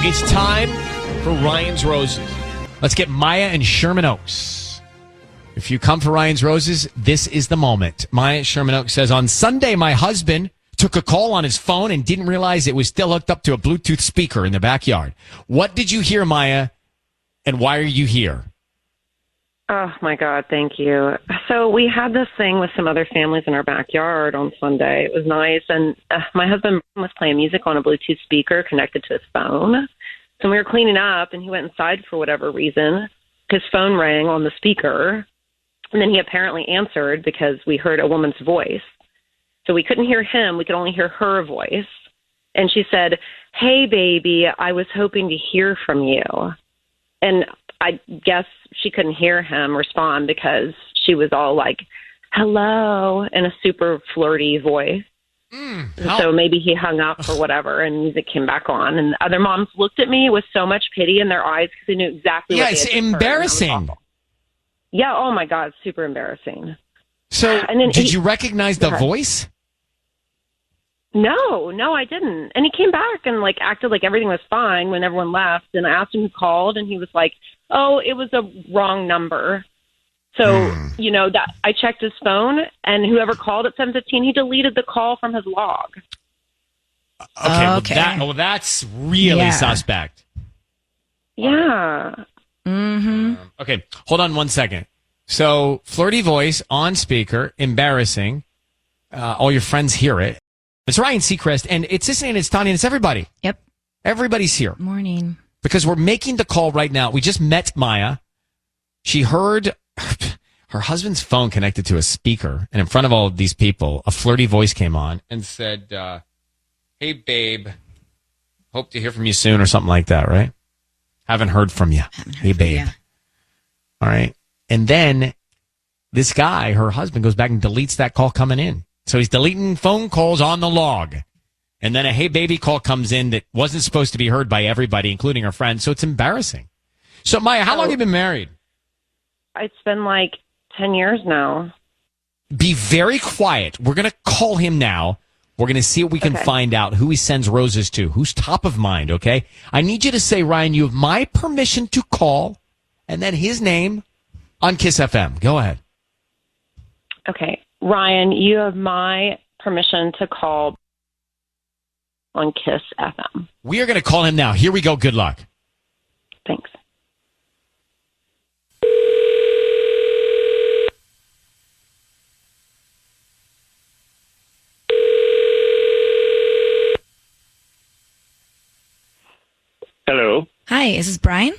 It's time for Ryan's Roses. Let's get Maya and Sherman Oaks. If you come for Ryan's Roses, this is the moment. Maya at Sherman Oaks says, on Sunday, my husband took a call on his phone and didn't realize it was still hooked up to a Bluetooth speaker in the backyard. What did you hear, Maya, and why are you here? Oh, my God, thank you. So we had this thing with some other families in our backyard on Sunday. It was nice, and my husband was playing music on a Bluetooth speaker connected to his phone. So we were cleaning up, and he went inside for whatever reason. His phone rang on the speaker, and then he apparently answered because we heard a woman's voice. So we couldn't hear him. We could only hear her voice. And she said, "Hey, baby, I was hoping to hear from you." And I guess she couldn't hear him respond because she was all like, "Hello," in a super flirty voice. So maybe he hung up or whatever, and music came back on. And the other moms looked at me with so much pity in their eyes because they knew exactly what they had it's just heard. embarrassing. Yeah, oh my God, super embarrassing. So And then did you recognize the Yeah. voice? No, I didn't. And he came back and acted like everything was fine when everyone left. And I asked him who called, and he was like, "Oh, it was a wrong number." So, that I checked his phone, and whoever called at 7:15, he deleted the call from his log. Okay. That's really suspect. Yeah. Okay, hold on 1 second. So, flirty voice on speaker, embarrassing. All your friends hear it. It's Ryan Seacrest, and it's Sissy, and it's Tanya, and it's everybody. Yep. Everybody's here. Morning. Because we're making the call right now. We just met Maya. She heard her husband's phone connected to a speaker, and in front of all of these people, a flirty voice came on and said, "Hey, babe, hope to hear from you soon," or something like that, right? Haven't heard from you. Hey, babe. All right. And then this guy, her husband, goes back and deletes that call coming in. So he's deleting phone calls on the log. And then a "hey, baby" call comes in that wasn't supposed to be heard by everybody, including her friends. So it's embarrassing. So, Maya, how long have you been married? It's been 10 years now. Be very quiet. We're going to call him now. We're going to see what we can find out, who he sends roses to, who's top of mind, okay? I need you to say, Ryan, you have my permission to call, and then his name on Kiss FM. Go ahead. Okay. Ryan, you have my permission to call on Kiss FM. We are going to call him now. Here we go. Good luck. Thanks. Hello. Hi, is this Brian?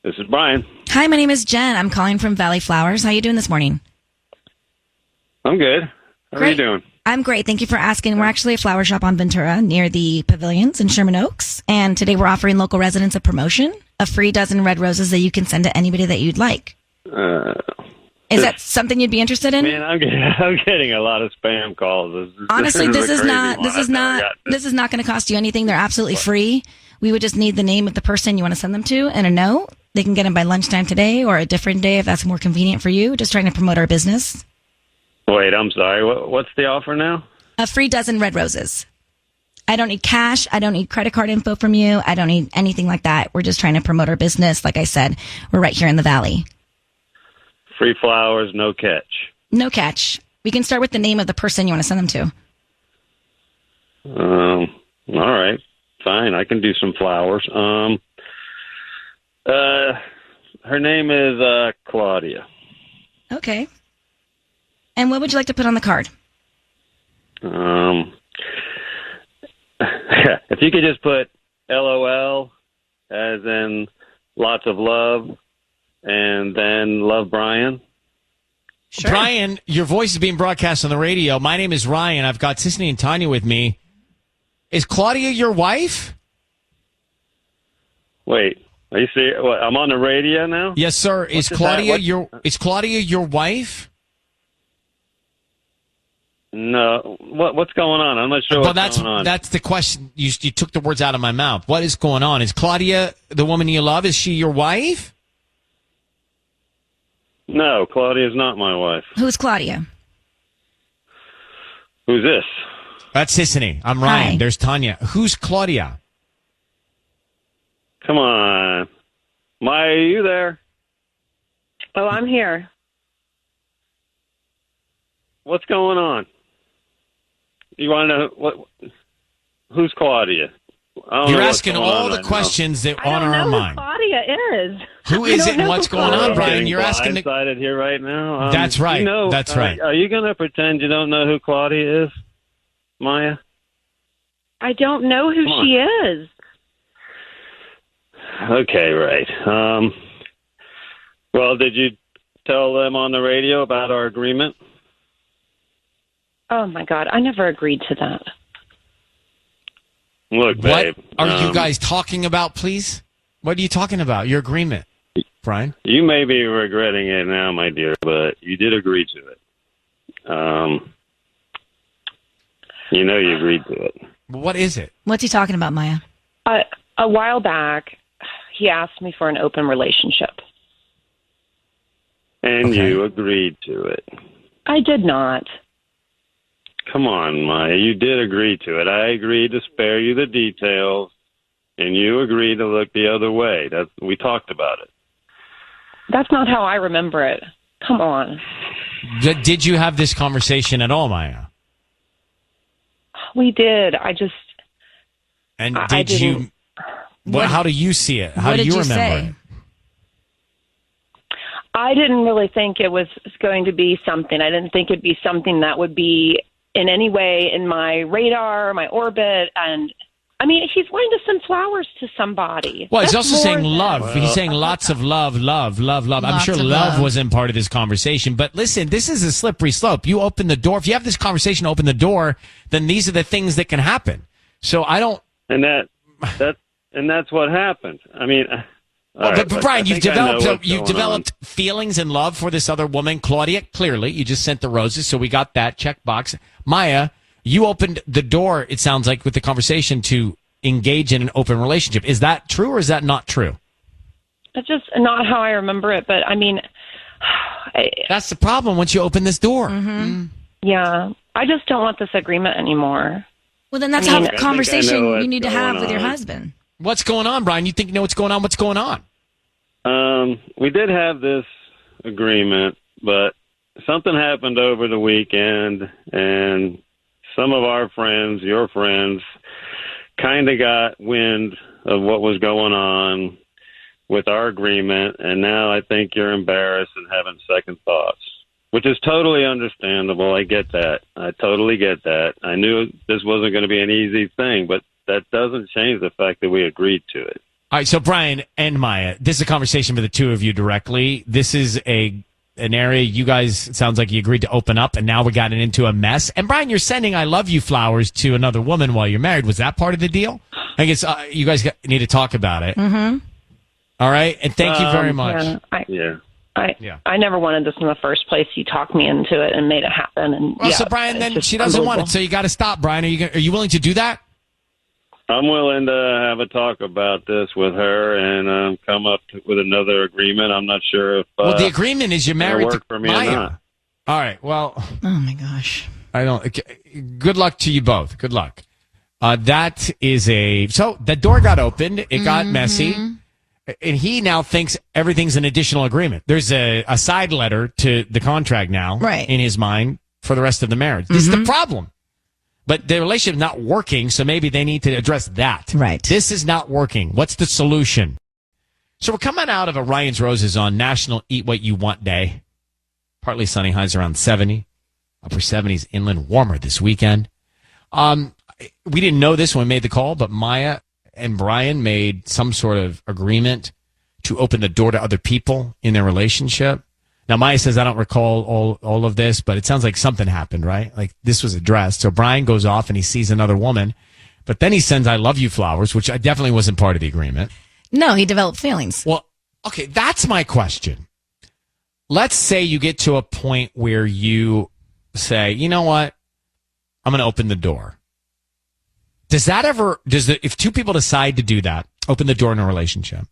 This is Brian. Hi, my name is Jen. I'm calling from Valley Flowers. How are you doing this morning? I'm good. How are you doing? I'm great. Thank you for asking. We're actually a flower shop on Ventura near the pavilions in Sherman Oaks. And today we're offering local residents a promotion, a free dozen red roses that you can send to anybody that you'd like. Is that something you'd be interested in? Man, I'm getting a lot of spam calls. Honestly, this is not going going to cost you anything. They're absolutely free. We would just need the name of the person you want to send them to and a note. They can get them by lunchtime today or a different day if that's more convenient for you. Just trying to promote our business. Wait, I'm sorry. What's the offer now? A free dozen red roses. I don't need cash. I don't need credit card info from you. I don't need anything like that. We're just trying to promote our business. Like I said, we're right here in the Valley. Free flowers, no catch. No catch. We can start with the name of the person you want to send them to. All right. Fine. I can do some flowers. Her name is Claudia. Okay. And what would you like to put on the card? If you could just put LOL, as in lots of love, and then love Brian. Sure. Brian, your voice is being broadcast on the radio. My name is Ryan. I've got Sissy and Tanya with me. Is Claudia your wife? Wait, are you serious? What, I'm on the radio now? Yes, sir. Is Claudia your wife? No. What's going on? I'm not sure what's going on. That's the question. You took the words out of my mouth. What is going on? Is Claudia the woman you love? Is she your wife? No, Claudia is not my wife. Who's Claudia? Who's this? That's Sissy. I'm Ryan. Hi. There's Tanya. Who's Claudia? Come on. Maya, are you there? Oh, I'm here. What's going on? You want to know who's Claudia? You're asking all the questions that on our mind. Claudia is. Who is it and what's going on, Brian? You're asking. Blindsided here right now. That's right. That's right. Are you going to pretend you don't know who Claudia is, Maya? I don't know who she is. Okay, right. Well, did you tell them on the radio about our agreement? Oh my God, I never agreed to that. Look, babe. What are you guys talking about, please? What are you talking about? Your agreement, Brian? You may be regretting it now, my dear, but you did agree to it. You agreed to it. What is it? What's he talking about, Maya? A while back, he asked me for an open relationship. And you agreed to it. I did not. Come on, Maya. You did agree to it. I agreed to spare you the details, and you agreed to look the other way. We talked about it. That's not how I remember it. Come on. Did you have this conversation at all, Maya? We did. And did you? How do you see it? How do you remember it? I didn't really think it was going to be something. I didn't think it'd be something that would be in any way in my radar, my orbit. And I mean, he's wanting to send flowers to somebody. Well, he's also saying love. He's saying lots of love. I'm sure love wasn't part of this conversation. But listen, this is a slippery slope. You open the door. If you have this conversation, open the door, then these are the things that can happen. So I don't. And that's what happened. I mean. But Brian, you've developed feelings and love for this other woman, Claudia. Clearly, you just sent the roses, so we got that checkbox. Maya, you opened the door. It sounds like with the conversation to engage in an open relationship. Is that true or is that not true? It's just not how I remember it. But I mean, that's the problem. Once you open this door, yeah, I just don't want this agreement anymore. Well, then that's a conversation you need to have with your husband. What's going on, Brian? You think you know what's going on? What's going on? We did have this agreement, but something happened over the weekend, and some of our friends, your friends, kind of got wind of what was going on with our agreement, and now I think you're embarrassed and having second thoughts, which is totally understandable. I get that. I totally get that. I knew this wasn't going to be an easy thing, but that doesn't change the fact that we agreed to it. All right, so Brian and Maya, this is a conversation for the two of you directly. This is an area you guys, it sounds like you agreed to open up, and now we got it into a mess. And Brian, you're sending I love you flowers to another woman while you're married. Was that part of the deal? I guess you guys need to talk about it. Mm-hmm. All right, and thank you very much. I never wanted this in the first place. You talked me into it and made it happen. And so Brian, then she doesn't want it, so you got to stop. Brian, are you willing to do that? I'm willing to have a talk about this with her and come up with another agreement. I'm not sure if the agreement is you're married to for me Maya. or not. All right. Well, oh my gosh. I don't. Good luck to you both. Good luck. That is so the door got opened. It got messy. And he now thinks everything's an additional agreement. There's a side letter to the contract now in his mind for the rest of the marriage. This is the problem. But the relationship is not working, so maybe they need to address that. Right. This is not working. What's the solution? So we're coming out of a Ryan's Roses on National Eat What You Want Day. Partly sunny, highs around 70. Upper 70s inland, warmer this weekend. We didn't know this when we made the call, but Maya and Brian made some sort of agreement to open the door to other people in their relationship. Now, Maya says, I don't recall all of this, but it sounds like something happened, right? Like this was addressed. So Brian goes off and he sees another woman, but then he sends I love you flowers, which I definitely wasn't part of the agreement. No, he developed feelings. Well, okay, that's my question. Let's say you get to a point where say, you know what? I'm going to open the door. If two people decide to do that, open the door in a relationship,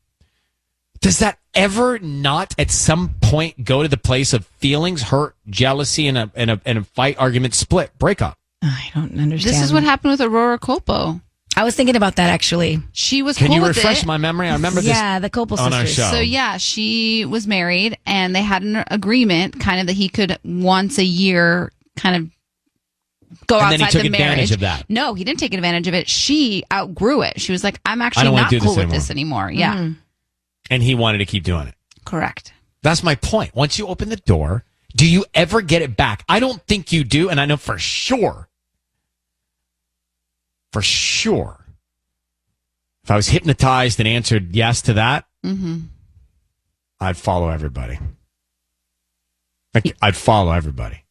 does that ever not at some point go to the place of feelings, hurt, jealousy, and a fight, argument, split, breakup? I don't understand. This is what happened with Aurora Colpo. I was thinking about that, actually. She was Can cool you with refresh it. my memory? I remember this Yeah, the Copel on our sisters. show. So yeah, she was married and they had an agreement kind of that he could once a year kind of go And outside then he took the advantage marriage. of that. No, he didn't take advantage of it. She outgrew it. She was like, I'm I actually don't wanna not do this cool with anymore. this anymore. Yeah. And he wanted to keep doing it. Correct. That's my point. Once you open the door, do you ever get it back? I don't think you do, and I know for sure. For sure. If I was hypnotized and answered yes to that, I'd follow everybody. I'd follow everybody.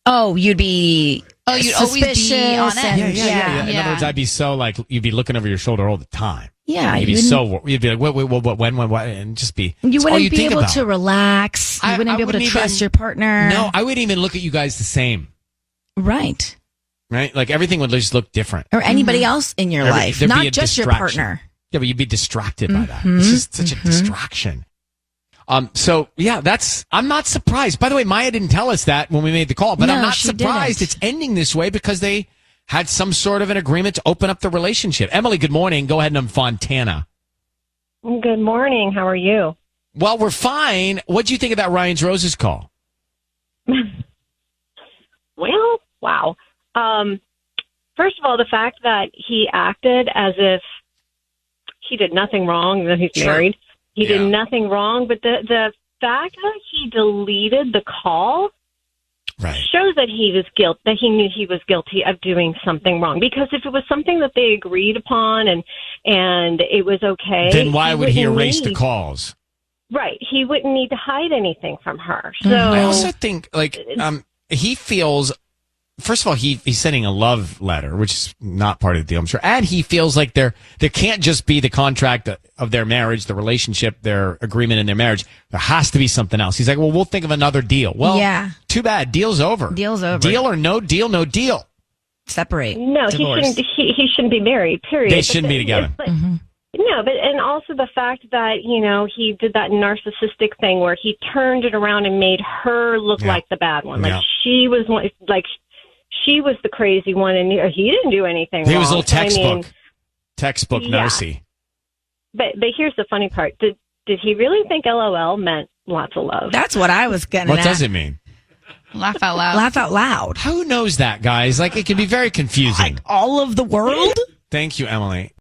Oh, you'd be. Oh, you'd always be on suspicious edge. and- Yeah. In Yeah. other words, I'd be so like, you'd be looking over your shoulder all the time. Yeah, You'd be you you'd be like, what, when, what, and just be. You it's all wouldn't be think able about. to relax. You wouldn't be able to wouldn't trust even- your partner. No, I wouldn't even look at you guys the same. Right. Right? Like everything would just look different. Or anybody else in your life, There'd be not a just your distraction. partner. Yeah, but you'd be distracted by that. It's just such a distraction. So yeah, I'm not surprised. By the way, Maya didn't tell us that when we made the call, but No, I'm not she surprised didn't. it's ending this way because they had some sort of an agreement to open up the relationship. Emily, good morning. Go ahead and Fontana. Good morning. How are you? Well, we're fine. What do you think of that Ryan's Roses call? Well, wow. First of all, the fact that he acted as if he did nothing wrong, that he's Sure. married. He Yeah. did nothing wrong, but the fact that he deleted the call Right. shows that that he knew he was guilty of doing something wrong. Because if it was something that they agreed upon and it was okay, Then why would he wouldn't erase the need- calls? Right, he wouldn't need to hide anything from her. So I also think he feels. First of all, he's sending a love letter, which is not part of the deal, I'm sure. And he feels like there can't just be the contract of their marriage, the relationship, their agreement in their marriage. There has to be something else. He's like, well, we'll think of another deal. Well, Yeah. too bad. Deal's over. Deal's over. Deal or no deal, no deal. Separate. no, Divorce. he shouldn't be married. Period. They shouldn't be together. But, no, but and also the fact that he did that narcissistic thing where he turned it around and made her look Yeah. like the bad one, Yeah. like she was she was the crazy one, and he didn't do anything He wrong. was a little textbook. I mean, Textbook Yeah. narcy. but here's the funny part: did he really think LOL meant lots of love? That's what I was getting What at. does it mean? Laugh out loud. Laugh out loud. Who knows that, guys? Like, it can be very confusing. All of the world? Thank you, Emily.